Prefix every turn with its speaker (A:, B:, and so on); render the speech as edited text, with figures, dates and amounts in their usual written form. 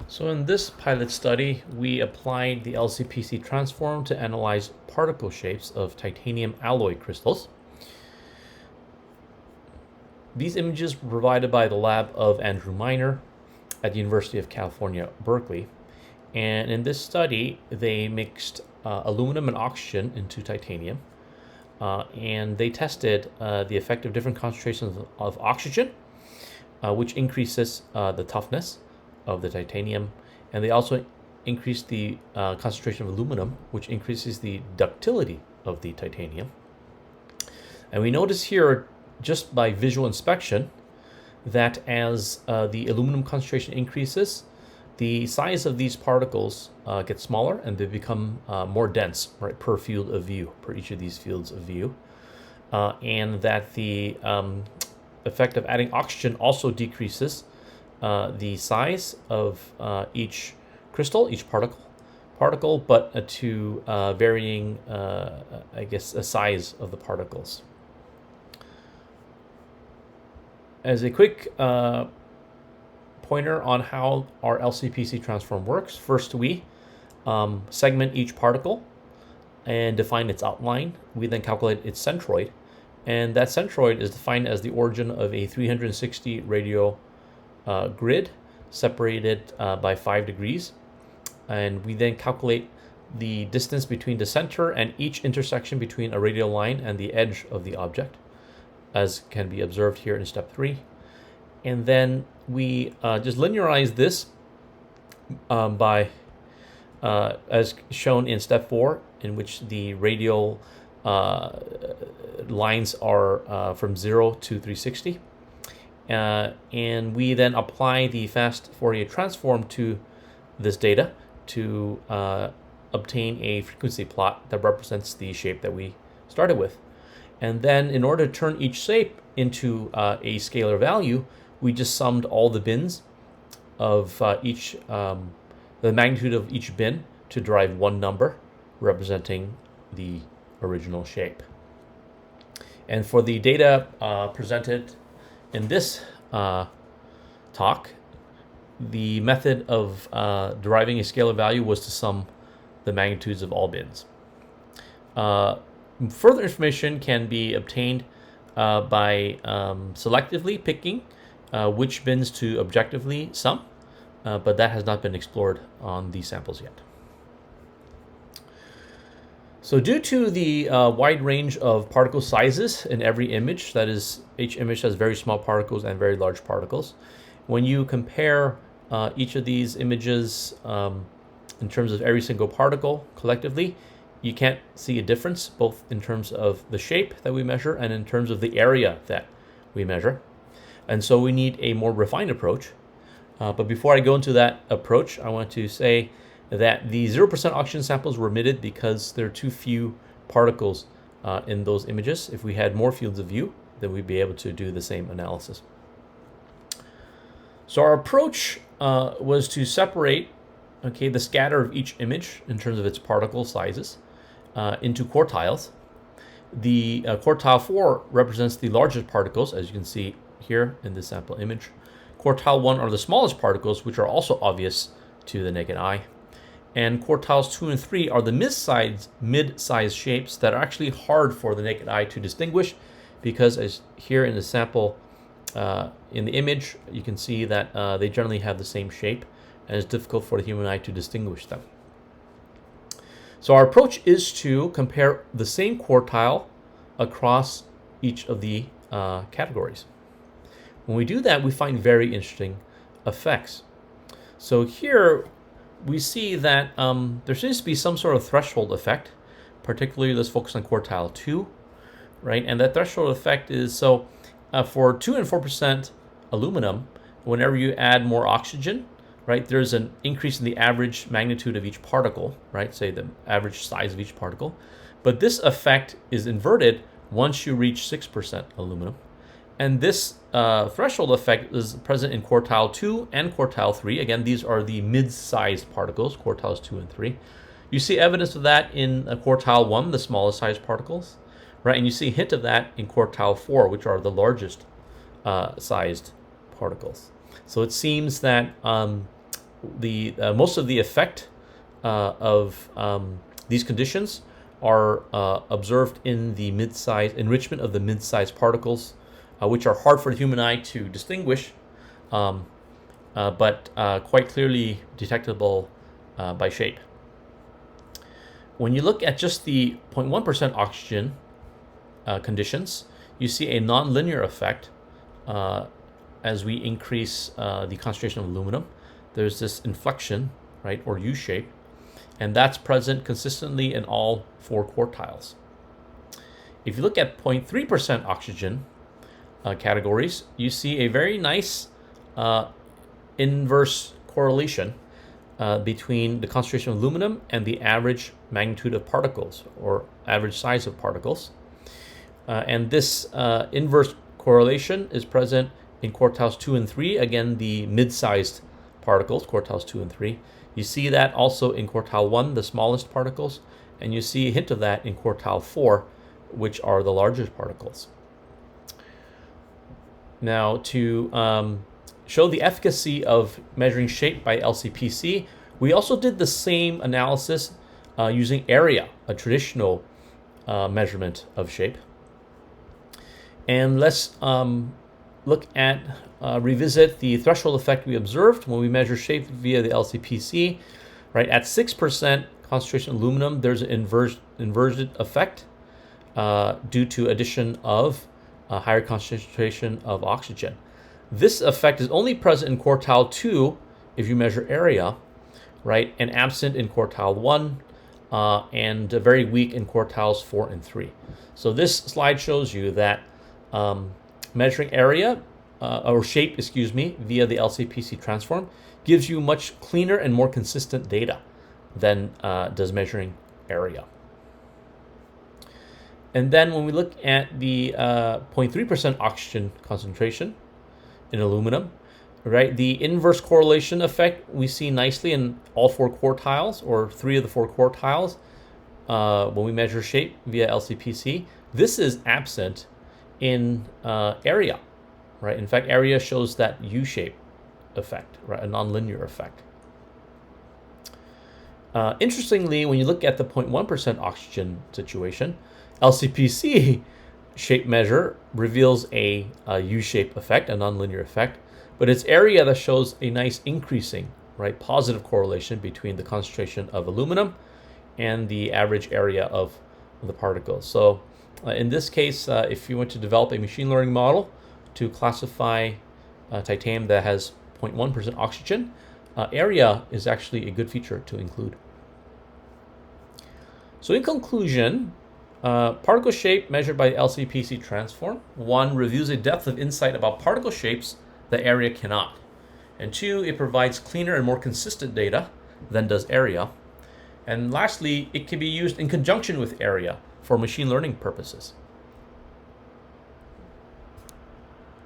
A: So in this pilot study, we applied the LCPC transform to analyze particle shapes of titanium alloy crystals. These images were provided by the lab of Andrew Miner at the University of California, Berkeley. And in this study, they mixed aluminum and oxygen into titanium. And they tested the effect of different concentrations of oxygen, which increases the toughness of the titanium. And they also increased the concentration of aluminum, which increases the ductility of the titanium. And we notice here, just by visual inspection, that as the aluminum concentration increases, the size of these particles gets smaller and they become more dense, right, per field of view, per each of these fields of view. And that the effect of adding oxygen also decreases the size of each crystal, each particle, but to varying, a size of the particles. As a quick pointer on how our LCPC transform works, first we segment each particle and define its outline. We then calculate its centroid, and that centroid is defined as the origin of a 360 radial grid separated by 5 degrees. And we then calculate the distance between the center and each intersection between a radial line and the edge of the object, as can be observed here in step 3. And then we just linearize this by, as shown in step 4, in which the radial lines are from 0 to 360. And we then apply the fast Fourier transform to this data to obtain a frequency plot that represents the shape that we started with. And then in order to turn each shape into a scalar value, we just summed all the bins of the magnitude of each bin to derive one number representing the original shape. And for the data presented in this talk, the method of deriving a scalar value was to sum the magnitudes of all bins. Further information can be obtained by selectively picking which bins to objectively sum, but that has not been explored on these samples yet. So due to the wide range of particle sizes in every image, that is, each image has very small particles and very large particles, when you compare each of these images in terms of every single particle collectively, you can't see a difference, both in terms of the shape that we measure and in terms of the area that we measure. And so we need a more refined approach. But before I go into that approach, I want to say that the 0% oxygen samples were omitted because there are too few particles in those images. If we had more fields of view, then we'd be able to do the same analysis. So our approach was to separate the scatter of each image in terms of its particle sizes into quartiles. The quartile 4 represents the largest particles, as you can see here in this sample image. Quartile 1 are the smallest particles, which are also obvious to the naked eye. And quartiles 2 and 3 are the mid-sized shapes that are actually hard for the naked eye to distinguish, because as here in the sample, in the image, you can see that they generally have the same shape, and it's difficult for the human eye to distinguish them. So our approach is to compare the same quartile across each of the categories. When we do that, we find very interesting effects. So here we see that there seems to be some sort of threshold effect. Particularly, let's focus on quartile 2, right? And that threshold effect is, so for 2 and 4% aluminum, whenever you add more oxygen, right, there's an increase in the average magnitude of each particle, right? Say the average size of each particle. But this effect is inverted once you reach 6% aluminum. And this threshold effect is present in quartile 2 and quartile 3. Again, these are the mid-sized particles, quartiles 2 and 3. You see evidence of that in quartile 1, the smallest sized particles, right? And you see a hint of that in quartile 4, which are the largest sized particles. So it seems that most of the effect of these conditions are observed in the mid-size enrichment of the mid-sized particles, which are hard for the human eye to distinguish, but quite clearly detectable by shape. When you look at just the 0.1% oxygen conditions, you see a nonlinear effect as we increase the concentration of aluminum. There's this inflection, right, or U shape, and that's present consistently in all 4 quartiles. If you look at 0.3% oxygen categories, you see a very nice inverse correlation between the concentration of aluminum and the average magnitude of particles, or average size of particles. And this inverse correlation is present in quartiles 2 and 3, again, the mid-sized particles, quartiles 2 and 3. You see that also in quartile 1, the smallest particles, and you see a hint of that in quartile 4, which are the largest particles. Now, to show the efficacy of measuring shape by LCPC, we also did the same analysis using area, a traditional measurement of shape. And let's revisit the threshold effect we observed when we measure shape via the LCPC. Right, at 6% concentration of aluminum, there's an inverted effect due to addition of a higher concentration of oxygen. This effect is only present in quartile 2 if you measure area, right, and absent in quartile 1 and very weak in quartiles 4 and 3. So this slide shows you that measuring area or shape, via the LCPC transform gives you much cleaner and more consistent data than does measuring area. And then when we look at the 0.3% oxygen concentration in aluminum, right, the inverse correlation effect we see nicely in all 4 quartiles, or 3 of the 4 quartiles, when we measure shape via LCPC. This is absent in area, right? In fact, area shows that U-shape effect, right, a nonlinear effect. Interestingly, when you look at the 0.1% oxygen situation, LCPC shape measure reveals a U-shape effect, a nonlinear effect, but it's area that shows a nice increasing, right, positive correlation between the concentration of aluminum and the average area of the particles. So in this case, if you want to develop a machine learning model to classify titanium that has 0.1% oxygen, area is actually a good feature to include. So in conclusion, particle shape measured by the LCPC transform, 1, reveals a depth of insight about particle shapes that area cannot. And 2, it provides cleaner and more consistent data than does area. And lastly, it can be used in conjunction with area for machine learning purposes.